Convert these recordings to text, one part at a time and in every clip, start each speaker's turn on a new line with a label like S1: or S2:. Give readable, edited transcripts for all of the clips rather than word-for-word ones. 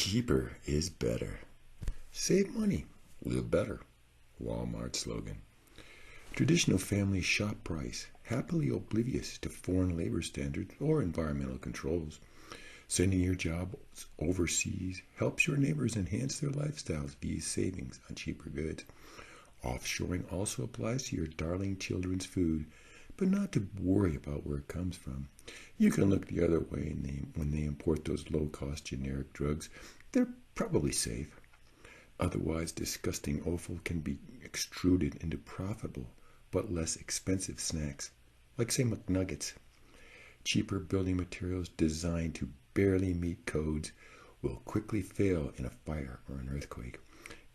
S1: Cheaper is better. Save money, live better. Walmart slogan. Traditional family shop price, happily oblivious to foreign labor standards or environmental controls. Sending your jobs overseas helps your neighbors enhance their lifestyles via savings on cheaper goods. Offshoring also applies to your darling children's food, but not to worry about where it comes from. You can look the other way when they import those low-cost generic drugs. They're probably safe. Otherwise, disgusting offal can be extruded into profitable but less expensive snacks, like say McNuggets. Cheaper building materials designed to barely meet codes will quickly fail in a fire or an earthquake.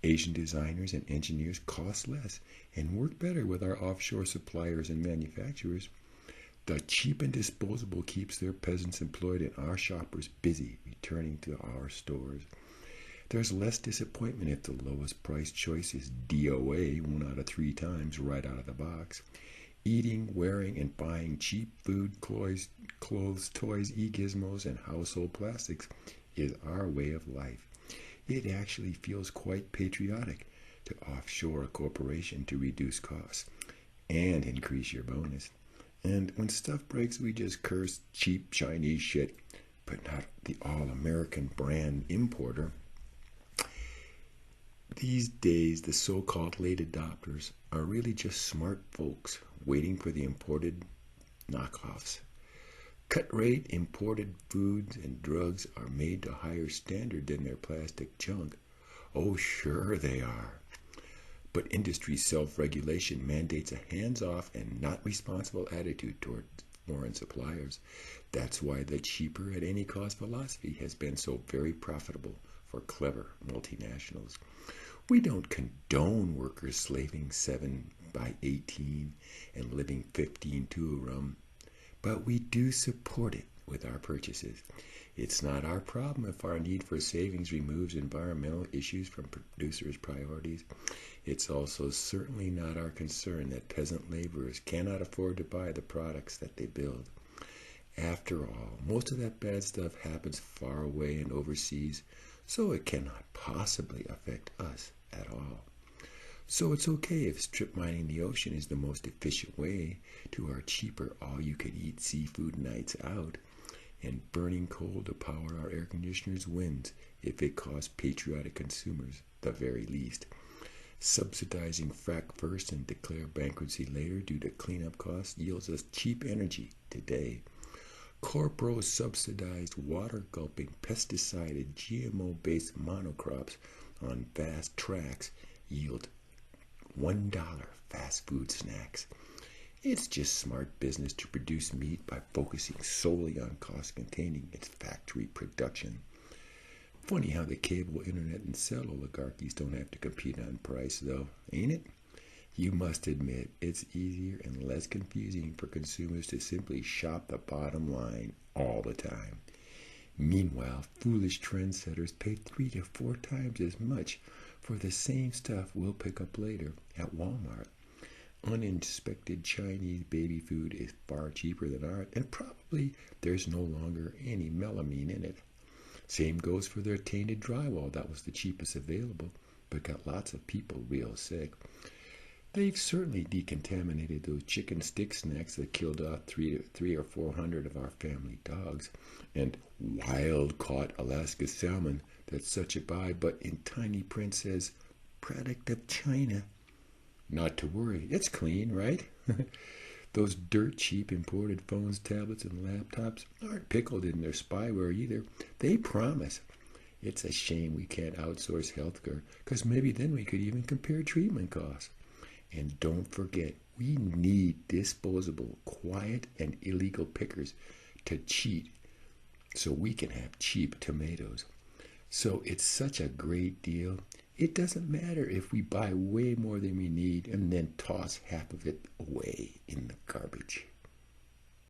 S1: Asian designers and engineers cost less and work better with our offshore suppliers and manufacturers. The cheap and disposable keeps their peasants employed and our shoppers busy returning to our stores. There's less disappointment if the lowest price choice is DOA 1 out of 3 times right out of the box. Eating, wearing, and buying cheap food, clothes, toys, e-gizmos, and household plastics is our way of life. It actually feels quite patriotic to offshore a corporation to reduce costs and increase your bonus. And when stuff breaks, we just curse cheap Chinese shit, but not the all-American brand importer. These days, the so-called late adopters are really just smart folks waiting for the imported knockoffs. Cut-rate imported foods and drugs are made to higher standard than their plastic junk. Oh, sure they are. But industry self-regulation mandates a hands-off and not responsible attitude toward foreign suppliers. That's why the cheaper at any cost philosophy has been so very profitable for clever multinationals. We don't condone workers slaving 7 by 18 and living 15 to a room, but we do support it with our purchases. It's not our problem if our need for savings removes environmental issues from producers' priorities. It's also certainly not our concern that peasant laborers cannot afford to buy the products that they build. After all, most of that bad stuff happens far away and overseas, so it cannot possibly affect us at all. So it's okay if strip mining the ocean is the most efficient way to our cheaper all-you-can-eat seafood nights out, and burning coal to power our air conditioners wins if it costs patriotic consumers the very least. Subsidizing frack first and declare bankruptcy later due to cleanup costs yields us cheap energy today. Corporate-subsidized water-gulping, pesticide GMO-based monocrops on vast tracts yield $1 fast food snacks. It's just smart business to produce meat by focusing solely on cost containing its factory production. Funny how the cable, internet, and cell oligarchies don't have to compete on price, though, ain't it? You must admit it's easier and less confusing for consumers to simply shop the bottom line all the time. Meanwhile, foolish trendsetters pay 3 to 4 times as much for the same stuff we'll pick up later at Walmart. Uninspected Chinese baby food is far cheaper than ours, and probably there's no longer any melamine in it. Same goes for their tainted drywall. That was the cheapest available, but got lots of people real sick. They've certainly decontaminated those chicken stick snacks that killed off 300 or 400 of our family dogs, and wild-caught Alaska salmon that's such a buy, but in tiny print says, product of China. Not to worry, it's clean, right? Those dirt-cheap imported phones, tablets, and laptops aren't pickled in their spyware either. They promise. It's a shame we can't outsource healthcare, because maybe then we could even compare treatment costs. And don't forget, we need disposable, quiet, and illegal pickers to cheat so we can have cheap tomatoes. So it's such a great deal. It doesn't matter if we buy way more than we need and then toss half of it away in the garbage.